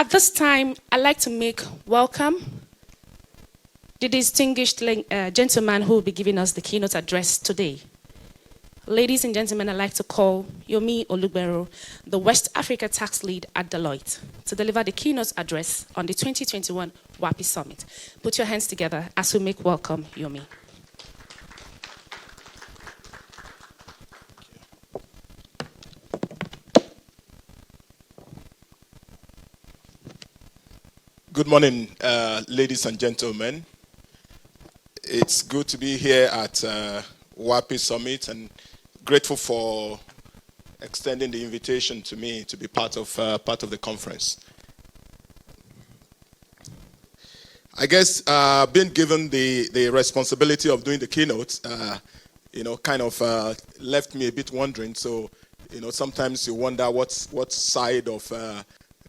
At this time, I'd like to make welcome the distinguished gentleman who will be giving us the keynote address today. Ladies and gentlemen, I'd like to call Yomi Olugbero, the West Africa Tax Lead at Deloitte, to deliver the keynote address on the 2021 WAPI Summit. Put your hands together as we make welcome Yomi. Good morning, ladies and gentlemen. It's good to be here at WAPI Summit and grateful for extending the invitation to me to be part of the conference. I guess being given the responsibility of doing the keynote, kind of left me a bit wondering. So, sometimes you wonder what side of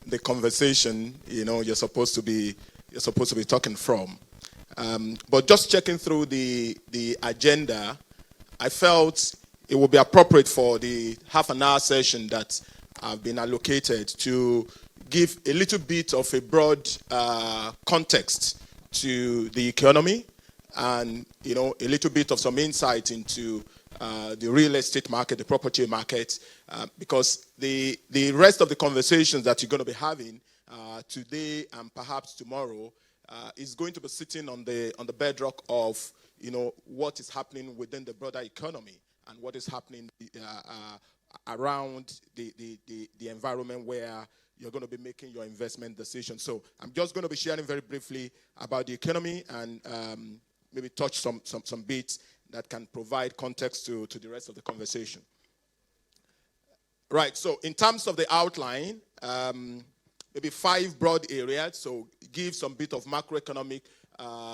the conversation, you're supposed to be talking from. But just checking through the agenda, I felt it would be appropriate for the half an hour session that I've been allocated to give a little bit of a broad context to the economy and, a little bit of some insight into the real estate market, the property market, because the rest of the conversations that you're going to be having today and perhaps tomorrow is going to be sitting on the bedrock of what is happening within the broader economy and what is happening around the environment where you're going to be making your investment decisions. So I'm just going to be sharing very briefly about the economy and maybe touch some bits that can provide context to the rest of the conversation. Right, so in terms of the outline, maybe 5 broad areas. So give some bit of macroeconomic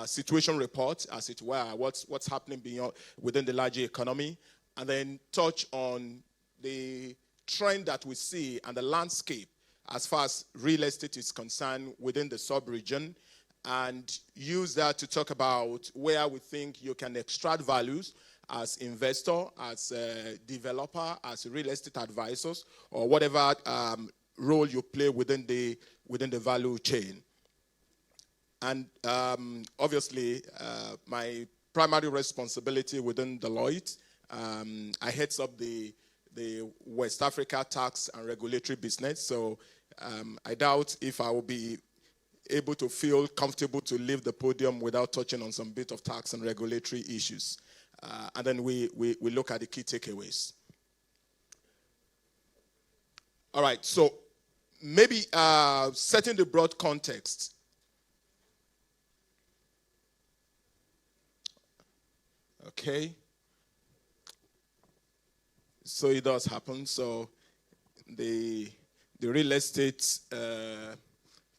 situation report, as it were, what's happening within the larger economy, and then touch on the trend that we see and the landscape as far as real estate is concerned within the sub-region, and use that to talk about where we think you can extract values as investor, as a developer, as real estate advisors, or whatever role you play within the value chain. And obviously, my primary responsibility within Deloitte, I heads up the West Africa tax and regulatory business. So I doubt if I will be able to feel comfortable to leave the podium without touching on some bit of tax and regulatory issues. And then we look at the key takeaways. All right, so maybe setting the broad context. Okay. So it does happen. So the real estate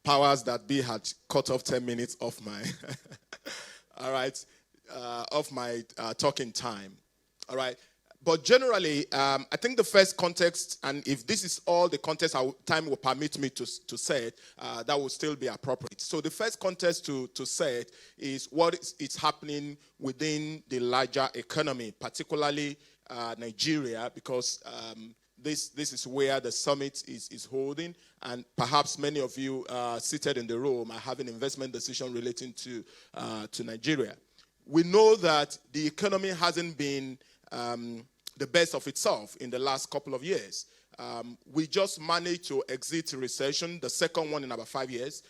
powers that be had cut off 10 minutes off my all right, of my talking time. All right. But generally, I think the first context, and if this is all the context time will permit me to set, that will still be appropriate. So the first context to set is what is happening within the larger economy, particularly Nigeria, because this is where the summit is holding, and perhaps many of you seated in the room are having investment decisions relating to Nigeria. We know that the economy hasn't been the best of itself in the last couple of years. We just managed to exit recession, the second one in about 5 years,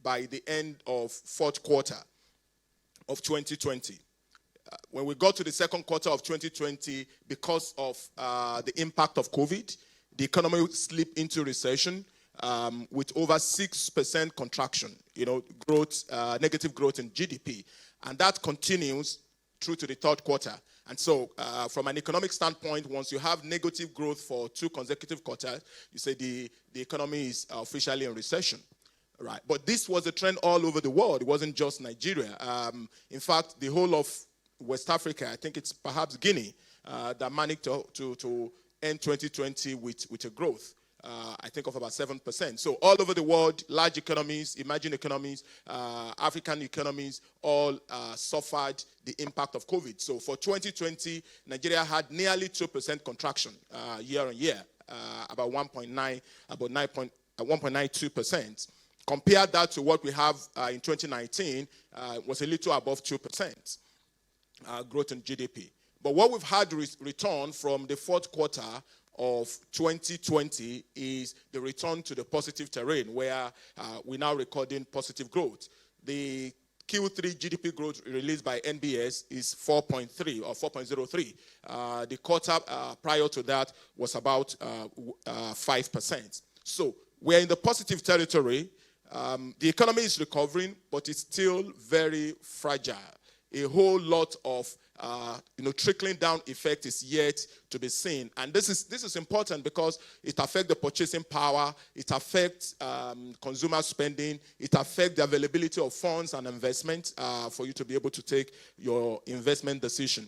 by the end of fourth quarter of 2020. When we got to the second quarter of 2020, because of the impact of COVID, the economy slipped into recession with over 6% contraction, growth, negative growth in GDP. And that continues through to the third quarter. And so from an economic standpoint, once you have negative growth for 2 consecutive quarters, you say the economy is officially in recession. Right. But this was a trend all over the world. It wasn't just Nigeria. In fact, the whole of West Africa, I think it's perhaps Guinea, that managed to end 2020 with a growth, I think, of about 7%. So all over the world, large economies, emerging economies, African economies, all suffered the impact of COVID. So for 2020, Nigeria had nearly 2% contraction year on year, about 9.9 1.92%. Compare that to what we have in 2019, was a little above 2% growth in GDP. But what we've had return from the fourth quarter of 2020 is the return to the positive terrain, where we're now recording positive growth. The Q3 GDP growth released by NBS is 4.3 or 4.03. The quarter prior to that was about 5%. So we're in the positive territory. The economy is recovering, but it's still very fragile. A whole lot of trickling down effect is yet to be seen. And this is important because it affects the purchasing power, it affects consumer spending, it affects the availability of funds and investment for you to be able to take your investment decision.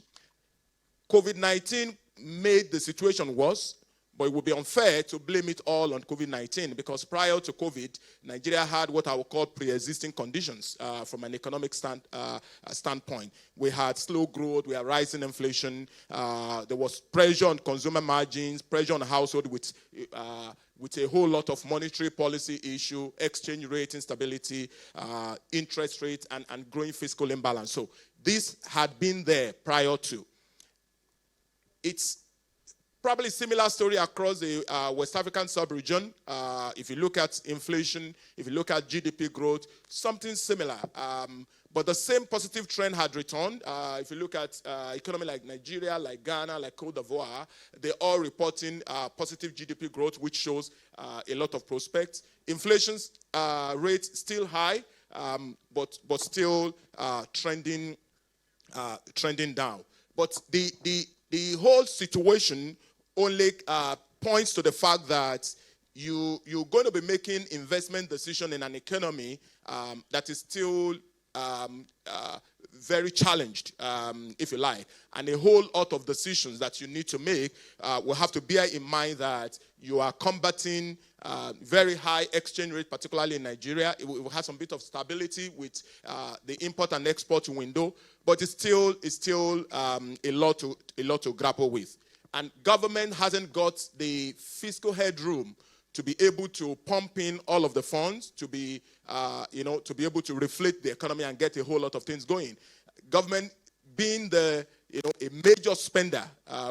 COVID-19 made the situation worse, but it would be unfair to blame it all on COVID-19 because prior to COVID, Nigeria had what I would call pre-existing conditions from an economic standpoint. We had slow growth, we had rising inflation, there was pressure on consumer margins, pressure on household with a whole lot of monetary policy issue, exchange rate instability, interest rates, and growing fiscal imbalance. So this had been there prior to. It's probably similar story across the West African sub-region. If you look at inflation, if you look at GDP growth, something similar. But the same positive trend had returned. If you look at economy like Nigeria, like Ghana, like Cote d'Ivoire, they're all reporting positive GDP growth, which shows a lot of prospects. Inflation rate still high, but still trending down. But the whole situation only points to the fact that you're going to be making investment decision in an economy that is still very challenged, if you like. And a whole lot of decisions that you need to make will have to bear in mind that you are combating very high exchange rate, particularly in Nigeria. It will have some bit of stability with the import and export window, but it's still a lot to grapple with. And government hasn't got the fiscal headroom to be able to pump in all of the funds, to be able to reflate the economy and get a whole lot of things going. Government being a major spender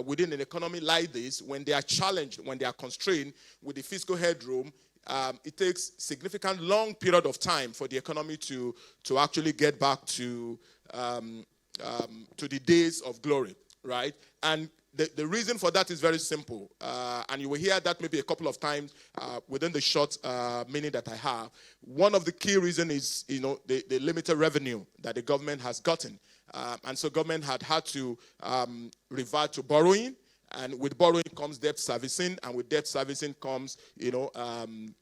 within an economy like this, when they are challenged, when they are constrained with the fiscal headroom, it takes significant long period of time for the economy to actually get back to the days of glory, right? And the reason for that is very simple, and you will hear that maybe a couple of times within the short minute that I have. One of the key reasons is, the limited revenue that the government has gotten. And so government had to revert to borrowing, and with borrowing comes debt servicing, and with debt servicing comes,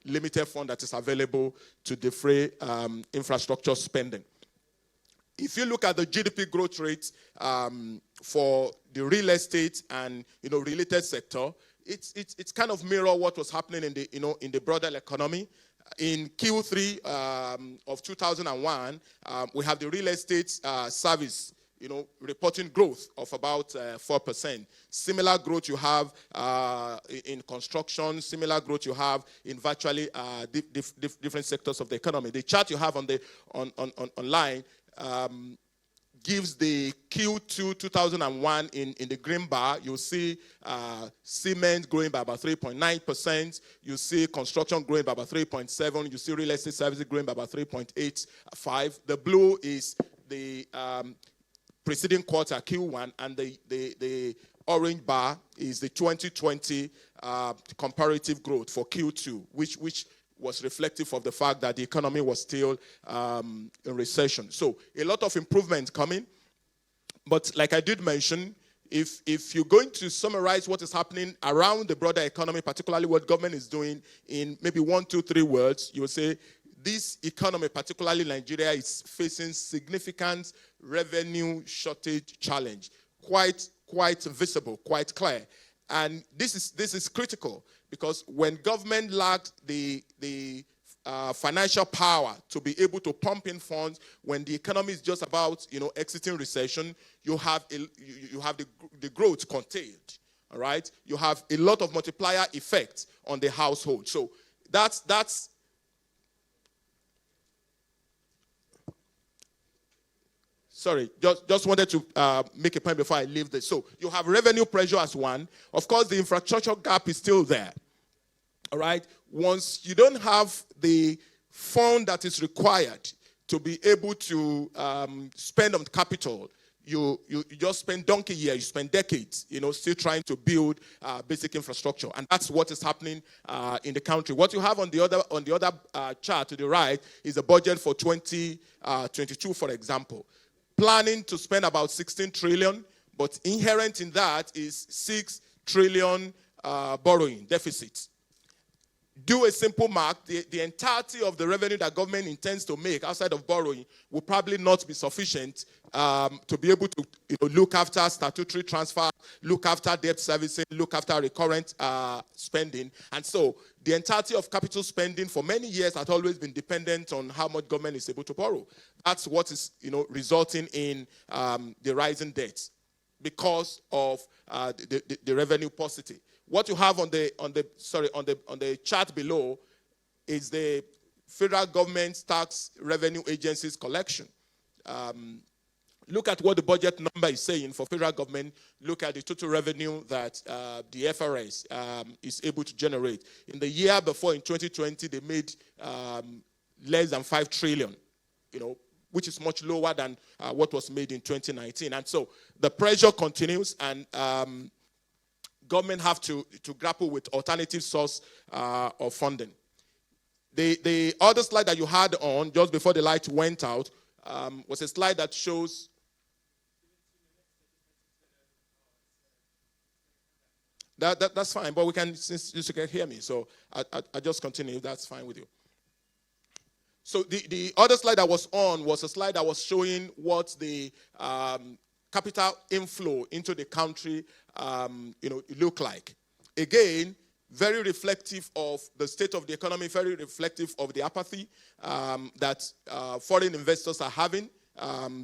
limited fund that is available to defray infrastructure spending. If you look at the GDP growth rate for the real estate and related sector, it's kind of mirror what was happening in the broader economy. In Q3 of 2001, we have the real estate service reporting growth of about 4%. Similar growth you have in construction, similar growth you have in virtually different sectors of the economy. The chart you have online gives the Q2 2001 in the green bar. You'll see cement growing by about 3.9%. You see construction growing by about 3.7%. You see real estate services growing by about 3.85%. The blue is the preceding quarter, Q1, and the orange bar is the 2020 comparative growth for Q2, which was reflective of the fact that the economy was still in recession. So a lot of improvement coming. But like I did mention, if you're going to summarize what is happening around the broader economy, particularly what government is doing in maybe 1, 2, 3 words, you will say this economy, particularly Nigeria, is facing significant revenue shortage challenge. Quite visible, quite clear. And this is critical because when government lacks the financial power to be able to pump in funds, when the economy is just about exiting recession, you have the growth contained. All right, you have a lot of multiplier effect on the household. So That's sorry, just wanted to make a point before I leave this. So you have revenue pressure as one. Of course, the infrastructure gap is still there. All right. Once you don't have the fund that is required to be able to spend on capital, you just spend donkey years, you spend decades, still trying to build basic infrastructure, and that's what is happening in the country. What you have on the other chart to the right is the budget for 2022, for example, planning to spend about 16 trillion, but inherent in that is 6 trillion borrowing deficit. Do a simple mark, the entirety of the revenue that government intends to make outside of borrowing will probably not be sufficient to be able to look after statutory transfer, look after debt servicing, look after recurrent spending. And so the entirety of capital spending for many years has always been dependent on how much government is able to borrow. That's what is resulting in the rising debt because of the revenue paucity. What you have on the chart below is the federal government tax revenue agency's collection. Look at what the budget number is saying for federal government. Look at the total revenue that the FRS is able to generate. In the year before, in 2020, they made less than 5 trillion, which is much lower than what was made in 2019. And so the pressure continues, and government have to grapple with alternative source of funding. The other slide that you had on just before the light went out was a slide that shows. That's fine, but we can, since you can hear me, so I just continue. That's fine with you. So the other slide that was on was a slide that was showing what the capital inflow into the country look like. Again, very reflective of the state of the economy, very reflective of the apathy that foreign investors are having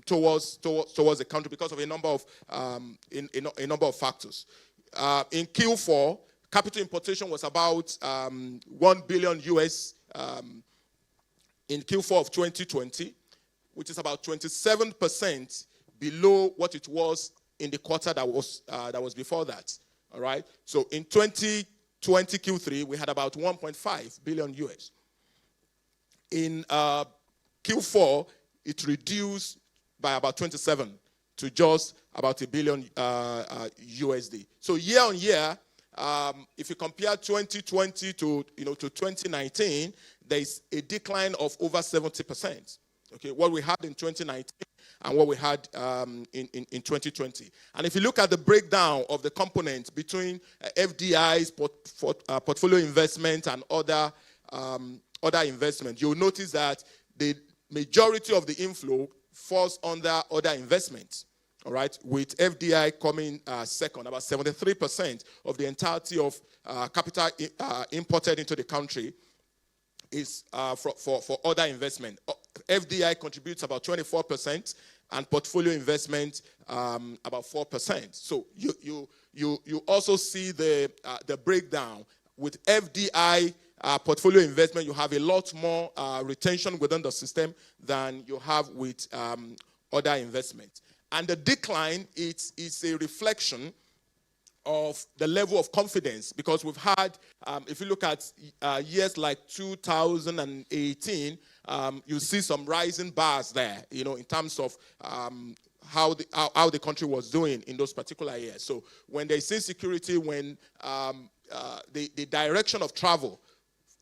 towards the country because of a number of factors. In Q4, capital importation was about 1 billion US in Q4 of 2020, which is about 27% below what it was in the quarter that was before that. All right. So in 2020 Q3, we had about 1.5 billion US. In Q4, it reduced by about 27 to just about $1 billion USD. So year on year, if you compare 2020 to 2019, there is a decline of over 70%. Okay, what we had in 2019 and what we had in 2020. And if you look at the breakdown of the components between FDI's portfolio investment and other investments, you'll notice that the majority of the inflow falls under other investments. All right, with FDI coming second, about 73% of the entirety of capital imported into the country is for other investment. FDI contributes about 24%, and portfolio investment about 4%. So you also see the breakdown with FDI portfolio investment. You have a lot more retention within the system than you have with other investments. And the decline is a reflection of the level of confidence, because we've had, if you look at years like 2018, you see some rising bars there, in terms of how the country was doing in those particular years. So when there's insecurity, when the direction of travel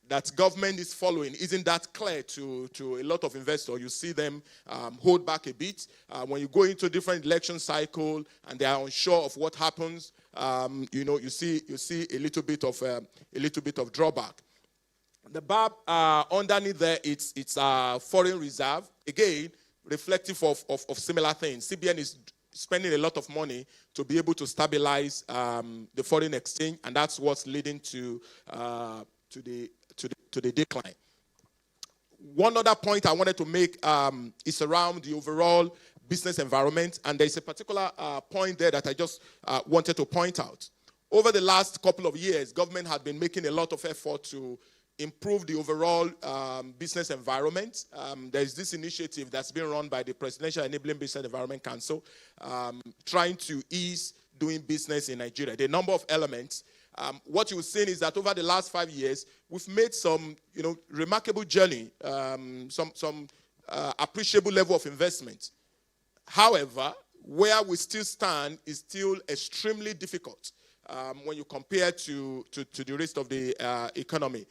that government is following isn't that clear to a lot of investors, you see them hold back a bit. When you go into different election cycle and they are unsure of what happens, you see a little bit of drawback. The bar underneath there, it's foreign reserve, again reflective of similar things. CBN is spending a lot of money to be able to stabilize the foreign exchange, and that's what's leading to the decline. One other point I wanted to make is around the overall business environment, and there's a particular point there that I just wanted to point out. Over the last couple of years, government had been making a lot of effort to improve the overall business environment. There's this initiative that's been run by the Presidential Enabling Business Environment Council, trying to ease doing business in Nigeria. The number of elements. What you've seen is that over the last 5 years, we've made some, remarkable journey, some appreciable level of investment. However, where we still stand is still extremely difficult when you compare to the rest of the economy.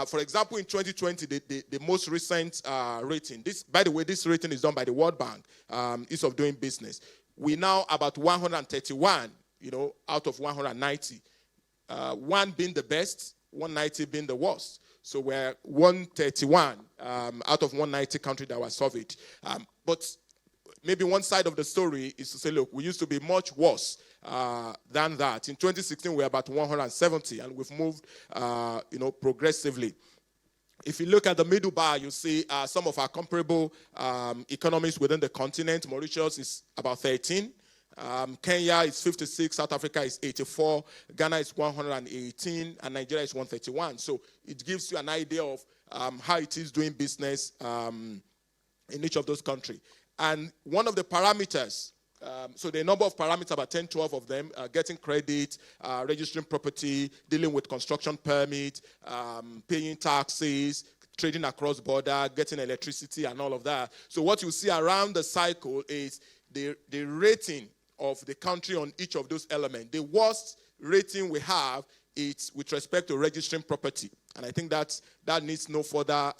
For example, in 2020, the most recent rating, by the way, this rating is done by the World Bank, Ease of Doing Business. We now about 131, out of 190. One being the best, 190 being the worst. So we're 131 out of 190 countries that were surveyed. But maybe one side of the story is to say, look, we used to be much worse than that. In 2016, we were about 170, and we've moved, progressively. If you look at the middle bar, you see some of our comparable economies within the continent. Mauritius is about 13. Kenya is 56, South Africa is 84, Ghana is 118, and Nigeria is 131. So it gives you an idea of how it is doing business in each of those countries. And one of the parameters, so the number of parameters, about 10, 12 of them, getting credit, registering property, dealing with construction permit, paying taxes, trading across border, getting electricity, and all of that. So what you see around the cycle is the rating of the country on each of those elements. The worst rating we have is with respect to registering property. And I think that needs no further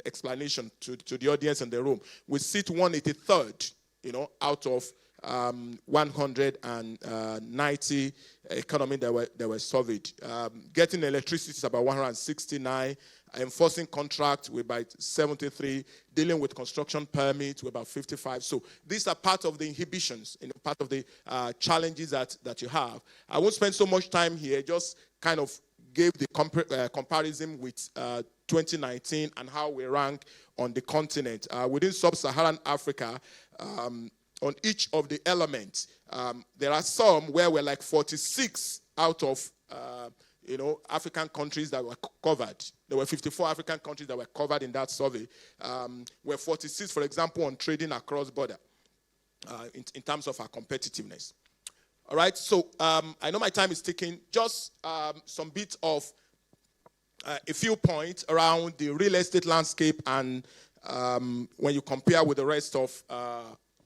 explanation to the audience in the room. We sit 183rd, out of 190 economy that were surveyed. Getting electricity is about 169. Enforcing contracts, we're about 73. Dealing with construction permits, we're about 55. So these are part of the inhibitions, part of the challenges that you have. I won't spend so much time here, just kind of gave the comparison with 2019 and how we rank on the continent. Within sub-Saharan Africa, on each of the elements, there are some where we're like 46 out of African countries that were covered. There were 54 African countries that were covered in that survey. We're 46, for example, on trading across border in terms of our competitiveness. All right, so I know my time is ticking. Just some bits of a few points around the real estate landscape and when you compare with the rest of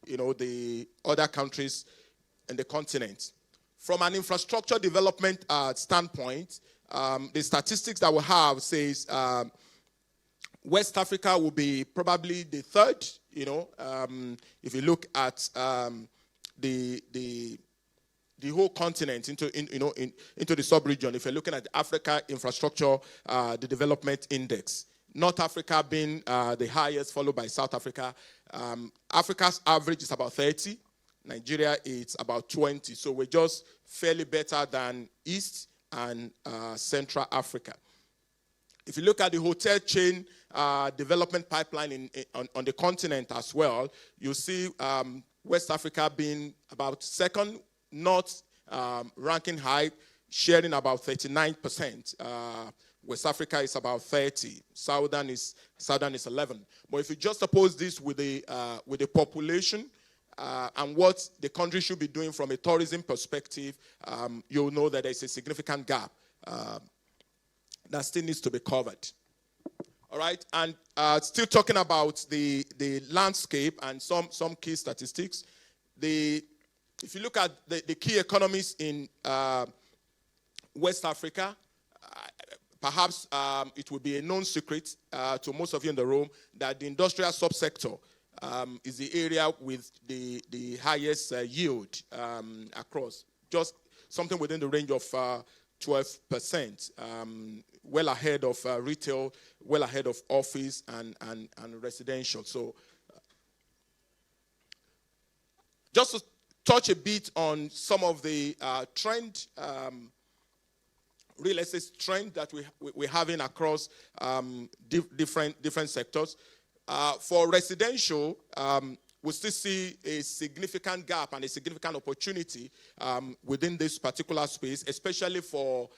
the other countries in the continent. From an infrastructure development standpoint, the statistics that we have says West Africa will be probably the third. If you look at the whole continent into the sub-region, if you're looking at the Africa Infrastructure the Development Index, North Africa being the highest, followed by South Africa. Africa's average is about 30. Nigeria is about 20. So we're just fairly better than East and Central Africa. If you look at the hotel chain development pipeline on the continent as well, you see West Africa being about second, North ranking high, sharing about 39%. West Africa is about 30. Southern is 11. But if you just oppose this with the population and what the country should be doing from a tourism perspective, you'll know that there's a significant gap that still needs to be covered. All right, and still talking about the landscape and some key statistics. If you look at the key economies in West Africa, perhaps it will be a known secret to most of you in the room that the industrial subsector is the area with the highest yield across. Just something within the range of 12%, well ahead of retail, well ahead of office and residential. So just to touch a bit on some of the trend, real estate trend that we're having across different sectors. For residential, we still see a significant gap and a significant opportunity within this particular space, especially for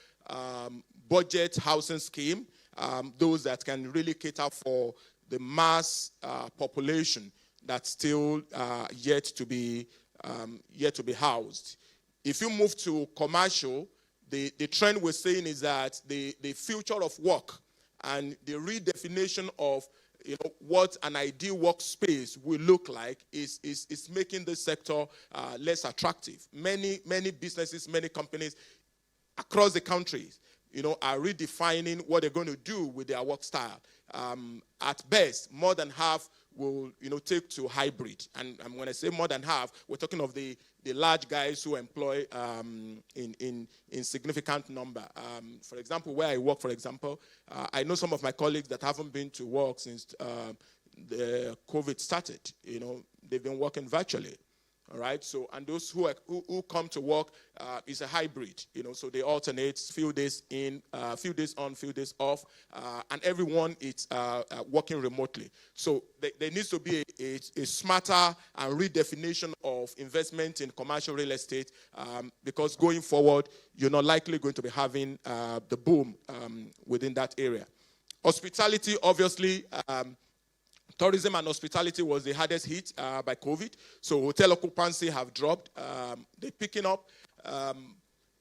budget housing scheme those that can really cater for the mass population that's still yet to be housed. If you move to commercial, the trend we're seeing is that the future of work and the redefinition of what an ideal workspace will look like is making the sector less attractive. Many businesses, many companies across the country, are redefining what they're going to do with their work style. At best, more than half will, take to hybrid. And when I say more than half, we're talking of the large guys who employ in significant number. For example, where I work, I know some of my colleagues that haven't been to work since the COVID started. They've been working virtually. All right. So, and those who come to work is a hybrid. So they alternate, few days in, few days on, few days off, and everyone is working remotely. So there needs to be a smarter and redefinition of investment in commercial real estate, because going forward, you're not likely going to be having the boom within that area. Hospitality, obviously. Tourism and hospitality was the hardest hit by COVID. So hotel occupancy have dropped. They're picking up.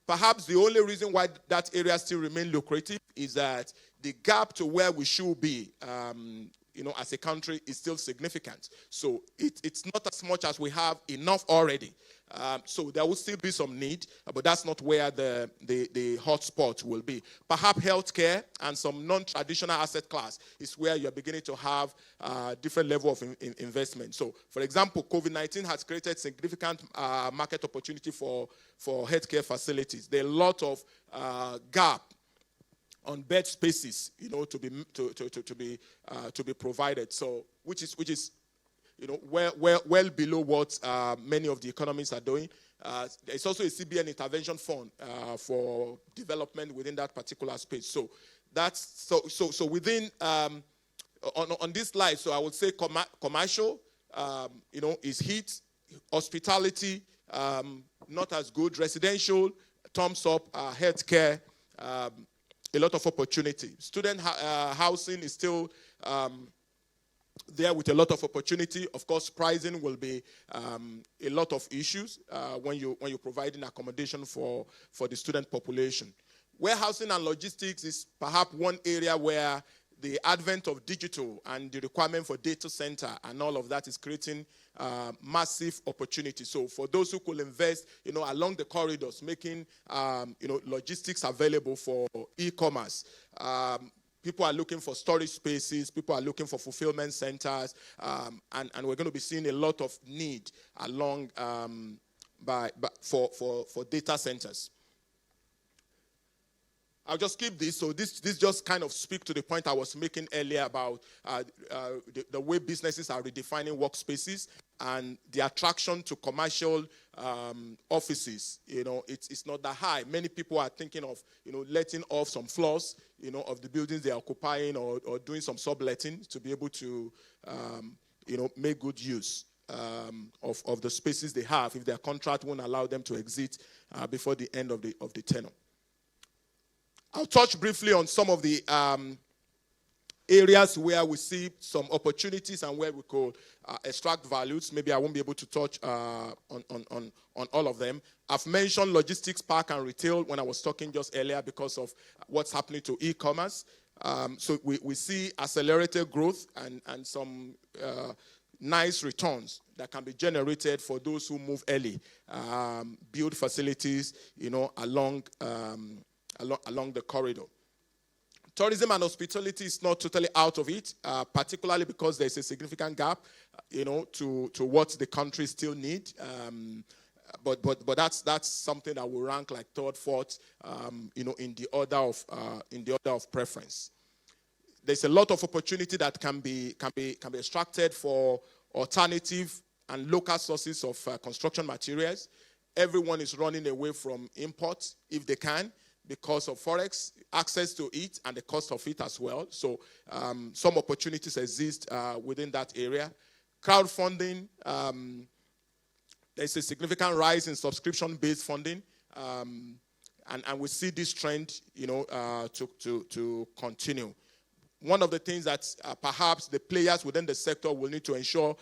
Perhaps the only reason why that area still remains lucrative is that the gap to where we should be, as a country is still significant. So it's not as much as we have enough already. So there will still be some need, but that's not where the hotspot will be. Perhaps healthcare and some non-traditional asset class is where you're beginning to have different level of investment. So, for example, COVID-19 has created significant market opportunity for healthcare facilities. There are a lot of gap on bed spaces, to be provided. So, which is well below what many of the economies are doing. There's also a CBN intervention fund for development within that particular space. So that's so within on this slide. So I would say commercial, is hit. Hospitality, not as good. Residential, thumbs up. Healthcare, a lot of opportunity. Student housing is still there with a lot of opportunity. Of course, pricing will be a lot of issues when you're providing accommodation for the student population. Warehousing and logistics is perhaps one area where the advent of digital and the requirement for data center and all of that is creating massive opportunity. So for those who could invest, along the corridors, making, logistics available for e-commerce. People are looking for storage spaces. People are looking for fulfillment centers, and we're going to be seeing a lot of need along for data centers. I'll just keep this. So this just kind of speaks to the point I was making earlier about the way businesses are redefining workspaces and the attraction to commercial offices. It's not that high. Many people are thinking of letting off some floors of the buildings they're occupying or doing some subletting to be able to make good use of the spaces they have if their contract won't allow them to exit before the end of the tenure. I'll touch briefly on some of the areas where we see some opportunities and where we could extract values. Maybe I won't be able to touch on all of them. I've mentioned logistics, park, and retail when I was talking just earlier because of what's happening to e-commerce. So we see accelerated growth and some nice returns that can be generated for those who move early, build facilities, along the corridor. Tourism and hospitality is not totally out of it, particularly because there's a significant gap, to what the country still need. But that's something that will rank like third, fourth, in the order of preference. There's a lot of opportunity that can be extracted for alternative and local sources of construction materials. Everyone is running away from imports if they can, because of forex, access to it, and the cost of it as well. So some opportunities exist within that area. Crowdfunding, there's a significant rise in subscription-based funding. and we see this trend, to continue. One of the things that perhaps the players within the sector will need to ensure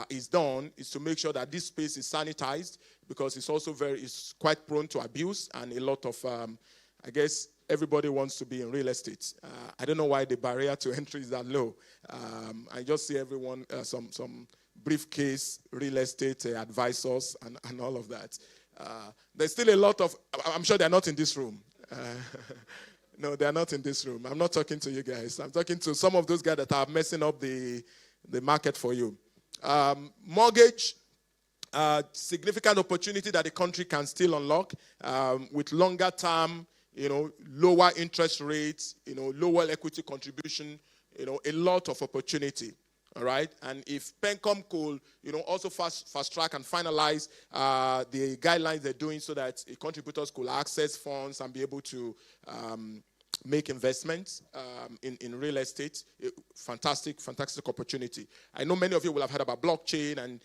is done is to make sure that this space is sanitized, because it's also it's quite prone to abuse, and a lot of, I guess, everybody wants to be in real estate. I don't know why the barrier to entry is that low. I just see everyone, some briefcase real estate advisors and all of that. There's still a lot of, I'm sure they're not in this room. No, they're not in this room. I'm not talking to you guys. I'm talking to some of those guys that are messing up the market for you. Mortgage, significant opportunity that the country can still unlock with longer term, lower interest rates, lower equity contribution, a lot of opportunity. All right, and if PENCOM could, also fast track and finalize the guidelines they're doing so that contributors could access funds and be able to make investments in real estate, fantastic opportunity. I know many of you will have heard about blockchain and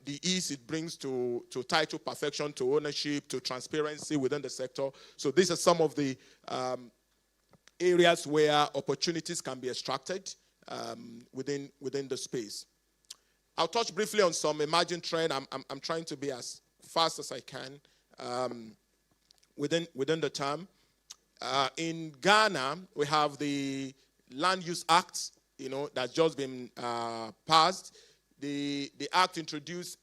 the ease it brings to title perfection, to ownership, to transparency within the sector. So these are some of the areas where opportunities can be extracted within the space. I'll touch briefly on some emerging trend. I'm trying to be as fast as I can within the term. In Ghana, we have the Land Use Act, that's just been passed. The act introduced,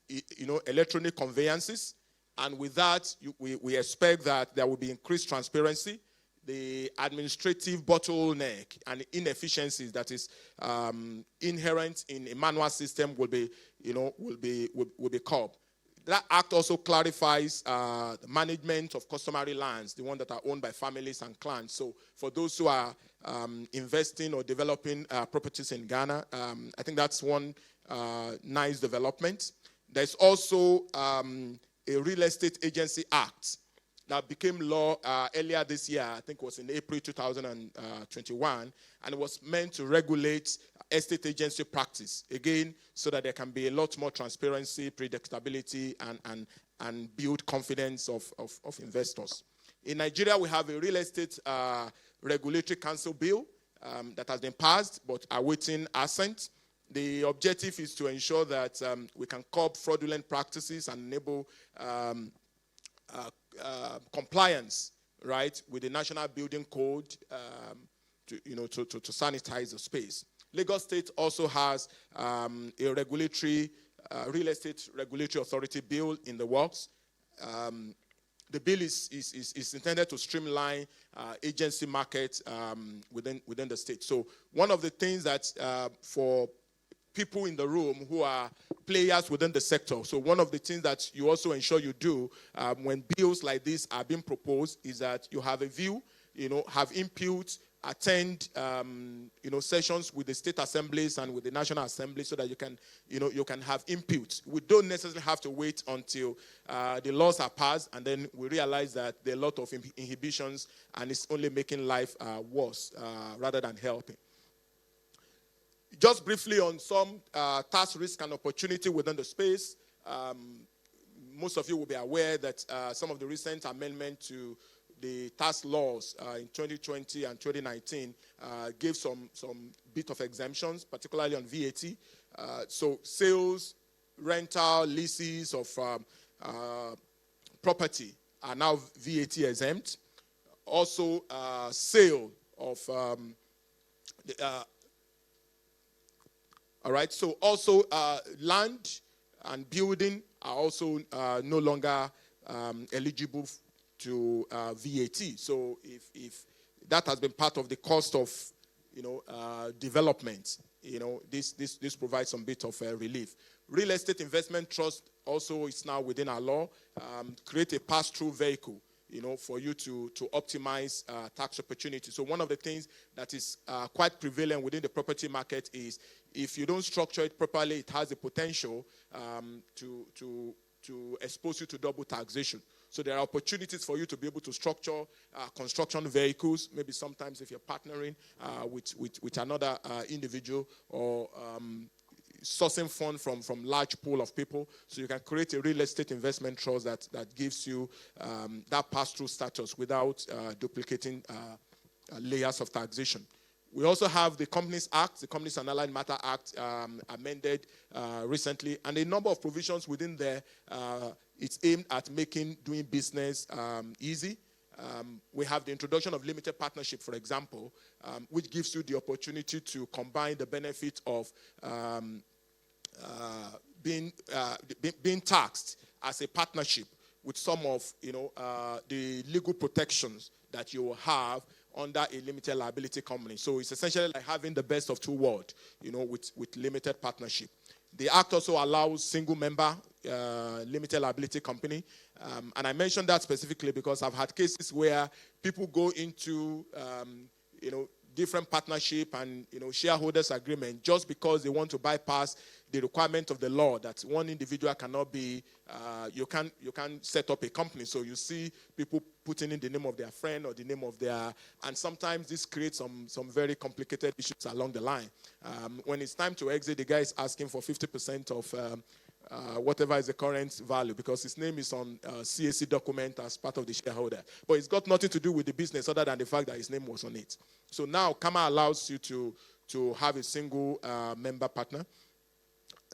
electronic conveyances, and with that, we expect that there will be increased transparency. The administrative bottleneck and inefficiencies that is inherent in a manual system will be curbed. That act also clarifies the management of customary lands, the ones that are owned by families and clans. So for those who are investing or developing properties in Ghana, I think that's one nice development. There's also a Real Estate Agency Act that became law earlier this year. I think it was in April 2021, and it was meant to regulate estate agency practice, again, so that there can be a lot more transparency, predictability, and build confidence of investors. In Nigeria, we have a Real Estate Regulatory Council bill that has been passed, but awaiting assent. The objective is to ensure that we can curb fraudulent practices and enable compliance, right, with the National Building Code to sanitize the space. Lagos State also has a regulatory real estate regulatory authority bill in the works. The bill is intended to streamline agency market within the state. So one of the things that for people in the room who are players within the sector. So one of the things that you also ensure you do when bills like this are being proposed is that you have a view, have input, attend, sessions with the state assemblies and with the National Assembly so that you can have input. We don't necessarily have to wait until the laws are passed and then we realize that there are a lot of inhibitions and it's only making life worse rather than helping. Just briefly on some tax risk and opportunity within the space. Most of you will be aware that some of the recent amendments to the tax laws in 2020 and 2019 gave some bit of exemptions, particularly on VAT. So sales, rental, leases of property are now VAT exempt. Also, sale of all right, so also land and building are also no longer eligible to VAT. So if that has been part of the cost of development, this provides some bit of relief. Real estate investment trust also is now within our law. Create a pass-through vehicle, for you to optimize tax opportunity. So one of the things that is quite prevalent within the property market is if you don't structure it properly, it has the potential to expose you to double taxation. So there are opportunities for you to be able to structure construction vehicles. Maybe sometimes if you're partnering with another individual or sourcing fund from large pool of people. So you can create a real estate investment trust that gives you that pass-through status without duplicating layers of taxation. We also have the Companies Act, the Companies and Allied Matter Act, amended recently, and a number of provisions within there. It's aimed at making doing business easy. We have the introduction of limited partnership, for example, which gives you the opportunity to combine the benefit of being taxed as a partnership with some of the legal protections that you will have under a limited liability company. So it's essentially like having the best of two worlds, with limited partnership. The Act also allows single-member limited liability company. And I mentioned that specifically because I've had cases where people go into, different partnership and, shareholders agreement just because they want to bypass the requirement of the law that one individual cannot be, you can't set up a company. So you see people putting in the name of their friend or the name of their, and sometimes this creates some very complicated issues along the line. When it's time to exit, the guy is asking for 50% of whatever is the current value because his name is on CAC document as part of the shareholder. But it's got nothing to do with the business other than the fact that his name was on it. So now CAMA allows you to have a single member partner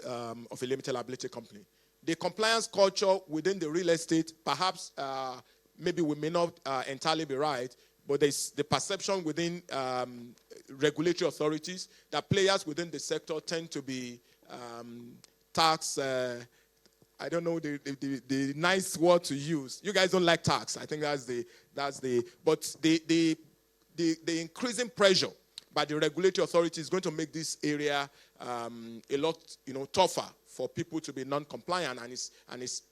of a limited liability company. The compliance culture within the real estate, perhaps maybe we may not entirely be right, but there's the perception within regulatory authorities that players within the sector tend to be tax, I don't know the nice word to use. You guys don't like tax. I think but the increasing pressure by the regulatory authority is going to make this area a lot, tougher for people to be non-compliant, and it's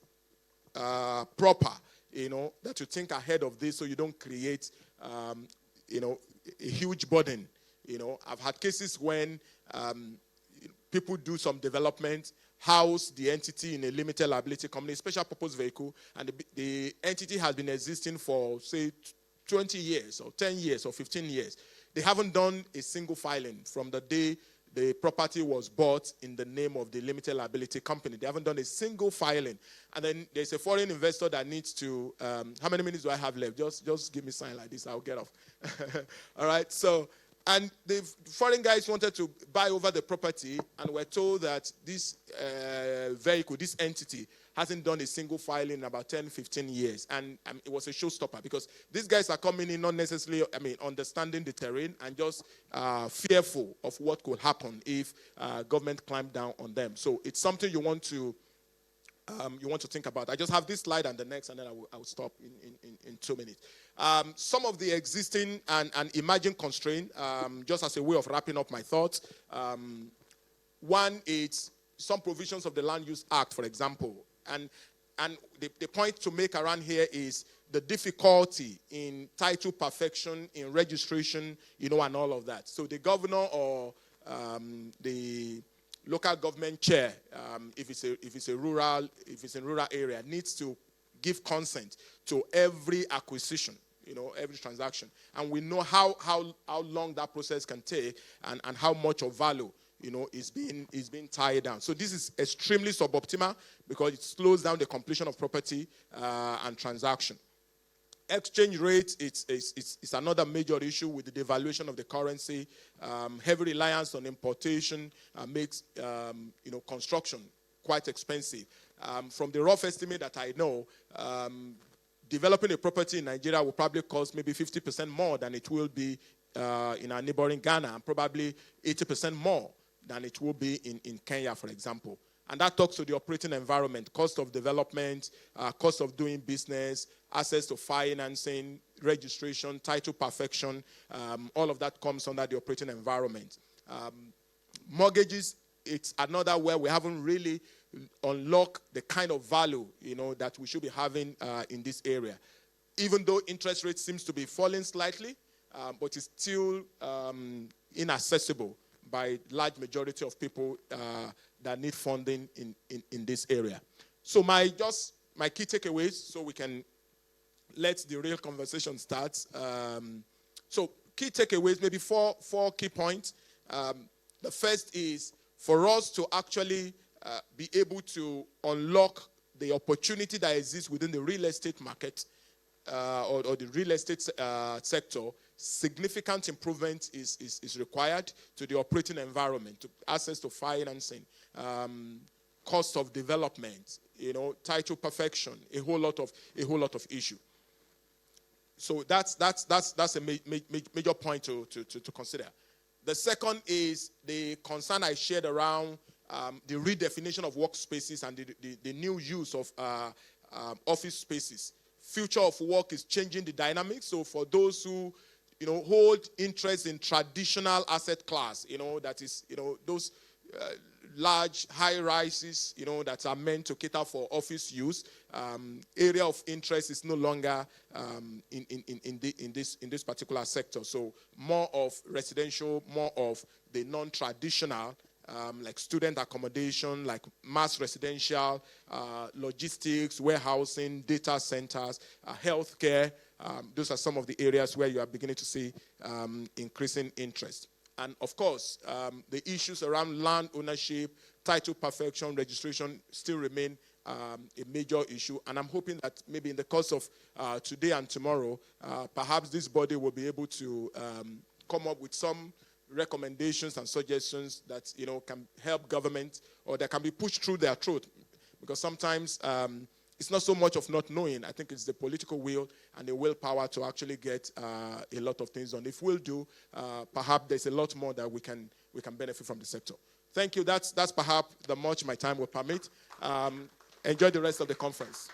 proper, that you think ahead of this so you don't create, a huge burden. I've had cases when people do some development, house the entity in a limited liability company, special purpose vehicle, and the entity has been existing for, say, 20 years or 10 years or 15 years. They haven't done a single filing from the day the property was bought in the name of the limited liability company. They haven't done a single filing. And then there's a foreign investor that needs to, how many minutes do I have left? Just give me a sign like this, I'll get off. All right, so, and the foreign guys wanted to buy over the property and were told that this vehicle, this entity, hasn't done a single filing in about 10, 15 years. And it was a showstopper because these guys are coming in not necessarily, understanding the terrain and just fearful of what could happen if government climbed down on them. So it's something you want to think about. I just have this slide and the next, and then I will stop in 2 minutes. Some of the existing and emerging constraints, just as a way of wrapping up my thoughts. One is some provisions of the Land Use Act, for example. And the point to make around here is the difficulty in title perfection, in registration, and all of that. So the governor or the local government chair, if it's in rural area, needs to give consent to every acquisition, every transaction. And we know how long that process can take and how much of value is being tied down. So this is extremely suboptimal because it slows down the completion of property and transaction. Exchange rate, it's another major issue with the devaluation of the currency. Heavy reliance on importation makes construction quite expensive. From the rough estimate that I know, developing a property in Nigeria will probably cost maybe 50% more than it will be in our neighboring Ghana, and probably 80% more than it will be in Kenya, for example. And that talks to the operating environment, cost of development, cost of doing business, access to financing, registration, title perfection. All of that comes under the operating environment. Mortgages, it's another where we haven't really unlocked the kind of value, that we should be having in this area. Even though interest rate seems to be falling slightly, but it's still inaccessible by large majority of people that need funding in this area. So my key takeaways, so we can let the real conversation start. So key takeaways, maybe four key points. The first is for us to actually be able to unlock the opportunity that exists within the real estate market or the real estate sector, significant improvement is required to the operating environment, to access to financing, cost of development, title perfection, a whole lot of issue. So that's a major point to consider. The second is the concern I shared around the redefinition of workspaces and the new use of office spaces. Future of work is changing the dynamics. So for those who hold interest in traditional asset class, that is those large high-rises, that are meant to cater for office use, area of interest is no longer in this particular sector. So more of residential, more of the non-traditional, like student accommodation, like mass residential, logistics, warehousing, data centers, healthcare. Those are some of the areas where you are beginning to see increasing interest. And of course, the issues around land ownership, title perfection, registration still remain a major issue. And I'm hoping that maybe in the course of today and tomorrow, perhaps this body will be able to come up with some recommendations and suggestions that can help government, or that can be pushed through their throat. Because sometimes it's not so much of not knowing. I think it's the political will and the willpower to actually get a lot of things done. If we'll do, perhaps there's a lot more that we can benefit from the sector. Thank you. That's perhaps the much my time will permit. Enjoy the rest of the conference.